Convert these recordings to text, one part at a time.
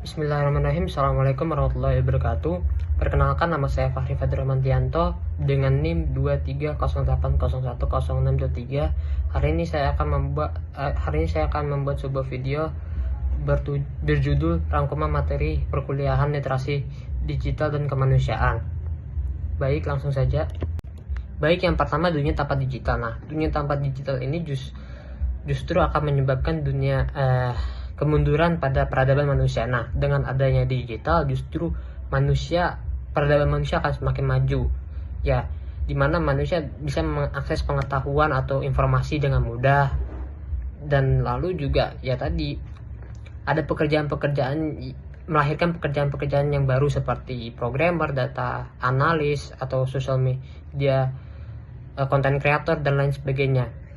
Bismillahirrahmanirrahim. Assalamualaikum warahmatullahi wabarakatuh. Perkenalkan, nama saya Fahri Fadramantianto dengan NIM 2308010623. Hari ini saya akan membuat sebuah video berjudul rangkuman materi perkuliahan literasi digital dan kemanusiaan. Baik, langsung saja. Baik, yang pertama, dunia tanpa digital. Nah, dunia tanpa digital ini justru akan menyebabkan kemunduran pada peradaban manusia. Nah, dengan adanya digital justru peradaban manusia akan semakin maju. Ya, dimana manusia bisa mengakses pengetahuan atau informasi dengan mudah. Dan lalu juga ya tadi ada melahirkan pekerjaan-pekerjaan yang baru seperti programmer, data analis, atau social media, content creator, dan lain sebagainya.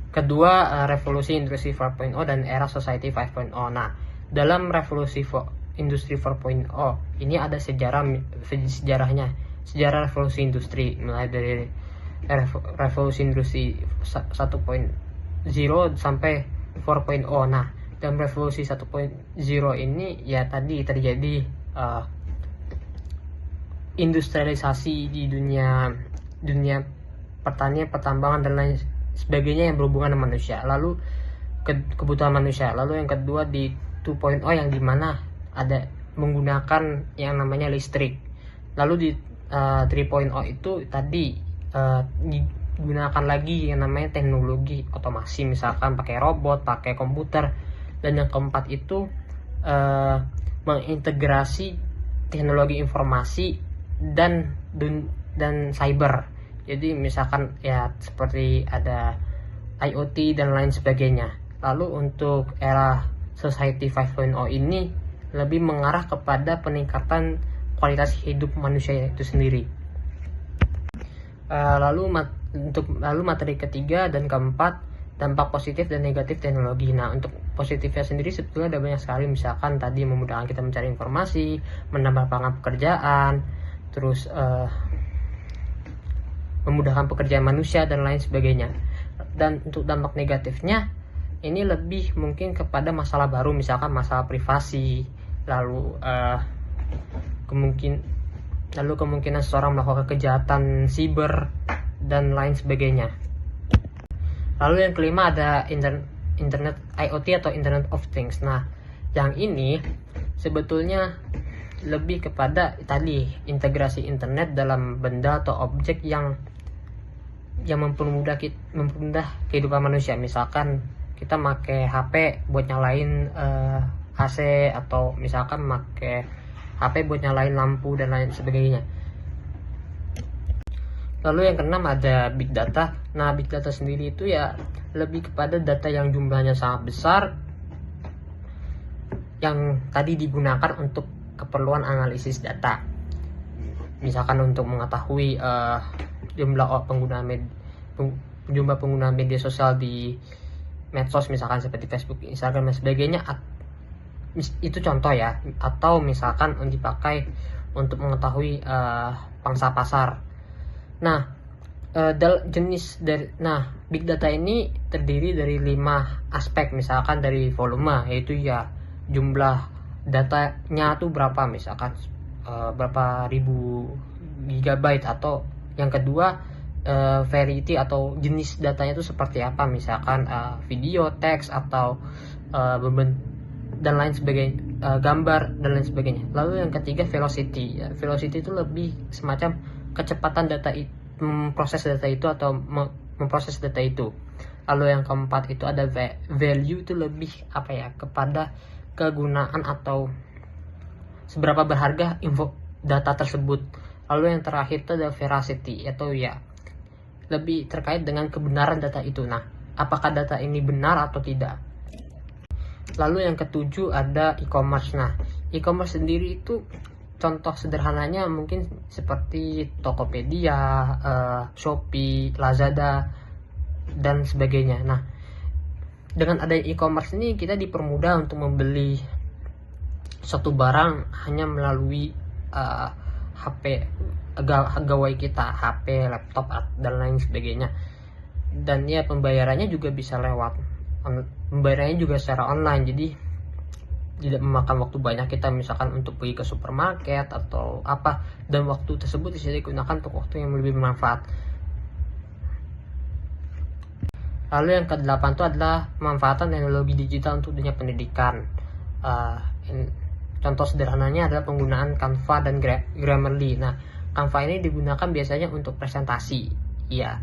Kedua, revolusi industri 4.0 dan era society 5.0. Nah, dalam revolusi industri 4.0 ini ada sejarahnya. Sejarah revolusi industri mulai dari revolusi industri 1.0 sampai 4.0. Nah, dalam revolusi 1.0 ini ya tadi terjadi industrialisasi di dunia pertanian, pertambangan, dan lain sebagainya yang berhubungan dengan manusia, lalu kebutuhan manusia. Lalu yang kedua di 2.0 yang dimana ada menggunakan yang namanya listrik. Lalu di 3.0 itu tadi digunakan lagi yang namanya teknologi otomasi, misalkan pakai robot, pakai komputer. Dan yang keempat itu mengintegrasi teknologi informasi dan cyber. Jadi misalkan ya seperti ada IoT dan lain sebagainya. Lalu untuk era Society 5.0 ini lebih mengarah kepada peningkatan kualitas hidup manusia itu sendiri. Lalu materi ketiga dan keempat, dampak positif dan negatif teknologi. Nah, untuk positifnya sendiri sebetulnya ada banyak sekali. Misalkan tadi memudahkan kita mencari informasi, menambah lapangan pekerjaan, terus memudahkan pekerjaan manusia dan lain sebagainya. Dan untuk dampak negatifnya ini lebih mungkin kepada masalah baru, misalkan masalah privasi, lalu kemungkinan seseorang melakukan kejahatan siber dan lain sebagainya. Lalu yang kelima ada internet IoT atau Internet of Things. Nah, yang ini sebetulnya lebih kepada tadi integrasi internet dalam benda atau objek yang mempermudah kehidupan manusia. Misalkan kita pakai HP buat nyalain AC, atau misalkan pakai HP buat nyalain lampu dan lain sebagainya. Lalu yang keenam ada big data. Nah, big data sendiri itu ya lebih kepada data yang jumlahnya sangat besar, yang tadi digunakan untuk keperluan analisis data. Misalkan untuk mengetahui jumlah pengguna media sosial di medsos, misalkan seperti Facebook, Instagram, dan sebagainya. Itu contoh ya. Atau misalkan dipakai untuk mengetahui pangsa pasar. Nah, big data ini terdiri dari 5 aspek. Misalkan dari volume, yaitu ya jumlah datanya tuh berapa, misalkan berapa ribu gigabyte. Atau yang kedua variety atau jenis datanya itu seperti apa, misalkan video, teks, atau dan lain sebagainya, gambar dan lain sebagainya. Lalu yang ketiga velocity. Velocity itu lebih semacam kecepatan memproses data itu atau memproses data itu. Lalu yang keempat itu ada value, itu lebih kepada kegunaan atau seberapa berharga data tersebut. Lalu yang terakhir itu ada veracity, atau ya lebih terkait dengan kebenaran data itu. Nah, apakah data ini benar atau tidak. Lalu yang ketujuh ada e-commerce. Nah, e-commerce sendiri itu contoh sederhananya mungkin seperti Tokopedia, Shopee, Lazada, dan sebagainya. Nah, dengan adanya e-commerce ini kita dipermudah untuk membeli suatu barang hanya melalui HP gawai kita, HP, laptop, dan lain sebagainya. Dan ya pembayarannya juga bisa pembayarannya juga secara online. Jadi tidak memakan waktu banyak kita misalkan untuk pergi ke supermarket atau apa, dan waktu tersebut bisa digunakan untuk waktu yang lebih bermanfaat. Lalu yang ke-8 itu adalah pemanfaatan teknologi digital untuk dunia pendidikan. Contoh sederhananya adalah penggunaan Canva dan Grammarly. Nah, Canva ini digunakan biasanya untuk presentasi, ya,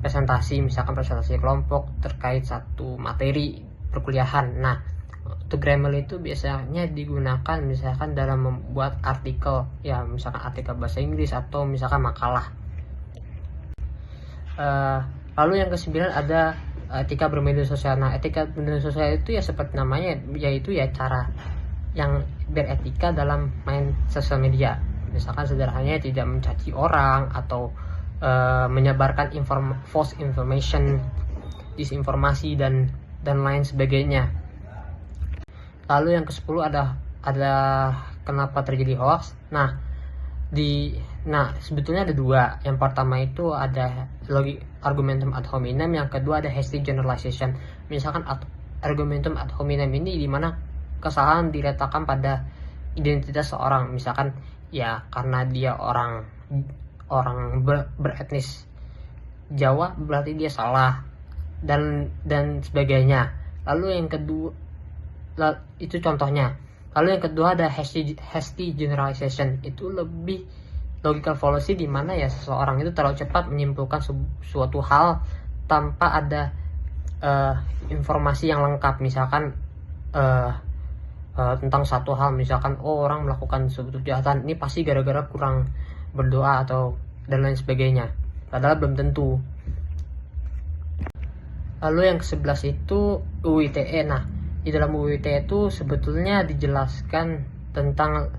presentasi misalkan presentasi kelompok terkait satu materi perkuliahan. Nah, untuk Grammarly itu biasanya digunakan misalkan dalam membuat artikel, ya misalkan artikel bahasa Inggris atau misalkan makalah. Lalu yang ke-9 ada etika bermedia sosial. Nah, etika bermedia sosial itu ya seperti namanya, yaitu ya cara yang beretika dalam main sosial media. Misalkan sederhananya tidak mencaci orang atau menyebarkan false information, disinformasi dan lain sebagainya. Lalu yang ke-10 ada kenapa terjadi hoax. Nah, sebetulnya ada dua. Yang pertama itu ada argumentum ad hominem, yang kedua ada hasty generalization. Misalkan argumentum ad hominem ini dimana kesalahan diletakkan pada identitas seorang, misalkan ya karena dia orang beretnis Jawa berarti dia salah dan sebagainya. Lalu yang kedua itu contohnya. Lalu yang kedua ada hasty generalization, itu lebih logical fallacy, di mana ya seseorang itu terlalu cepat menyimpulkan suatu hal tanpa ada informasi yang lengkap. Misalkan tentang satu hal, misalkan orang melakukan suatu kejahatan ini pasti gara-gara kurang berdoa atau dan lain sebagainya, padahal belum tentu. Lalu yang ke-11 itu UU ITE. Nah, di dalam UU ITE itu sebetulnya dijelaskan tentang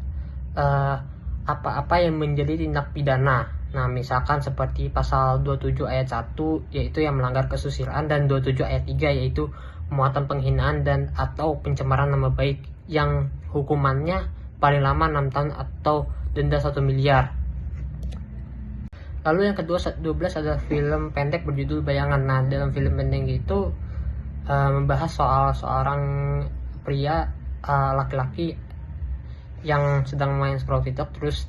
apa-apa yang menjadi tindak pidana. Nah, misalkan seperti pasal 27 ayat 1 yaitu yang melanggar kesusilaan, dan 27 ayat 3 yaitu muatan penghinaan dan atau pencemaran nama baik, yang hukumannya paling lama 6 tahun atau denda 1 miliar. Lalu yang ke-12 adalah film pendek berjudul Bayangan. Nah, dalam film pendek itu membahas soal seorang pria laki-laki yang sedang main scroll TikTok, terus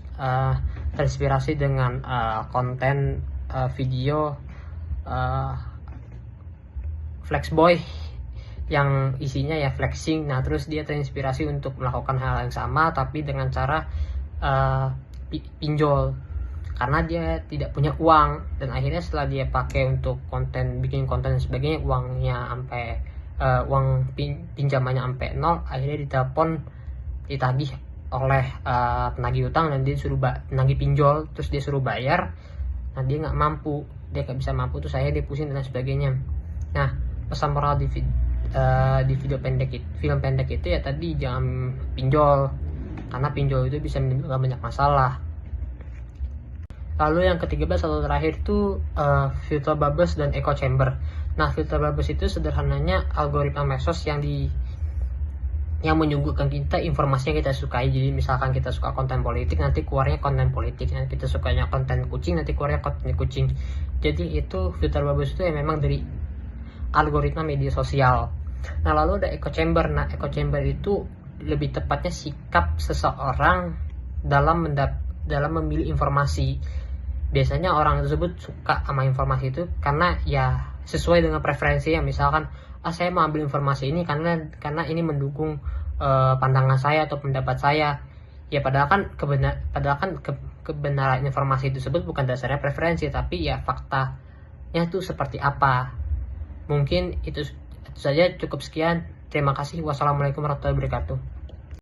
terinspirasi dengan konten video Flexboy yang isinya ya flexing. Nah, terus dia terinspirasi untuk melakukan hal yang sama tapi dengan cara pinjol, karena dia tidak punya uang, dan akhirnya setelah dia pakai untuk bikin konten dan sebagainya, uangnya sampai uang pinjamannya sampai nol. Akhirnya ditagih oleh penagih utang, dan dia suruh penagih pinjol, terus dia suruh bayar. Nah, dia nggak bisa mampu, terus saya dia pusing dan sebagainya. Nah, pesan moral di film pendek itu ya tadi, jangan pinjol, karena pinjol itu bisa menimbulkan banyak masalah. Lalu yang ke-13 atau terakhir itu filter bubbles dan echo chamber. Nah, filter bubbles itu sederhananya algoritma medsos yang menyuguhkan kita informasi yang kita sukai. Jadi misalkan kita suka konten politik, nanti keluarnya konten politik. Nanti kita sukanya konten kucing, nanti keluarnya konten kucing. Jadi itu filter bubbles itu ya memang dari algoritma media sosial. Nah, lalu ada echo chamber. Nah, echo chamber itu lebih tepatnya sikap seseorang dalam memilih informasi. Biasanya orang tersebut suka sama informasi itu karena ya sesuai dengan preferensinya. Misalkan saya mau ambil informasi ini karena ini mendukung pandangan saya atau pendapat saya. Ya padahal kan kebenaran informasi tersebut bukan dasarnya preferensi, tapi ya faktanya itu seperti apa. Mungkin itu saja, cukup sekian. Terima kasih. Wassalamualaikum warahmatullahi wabarakatuh.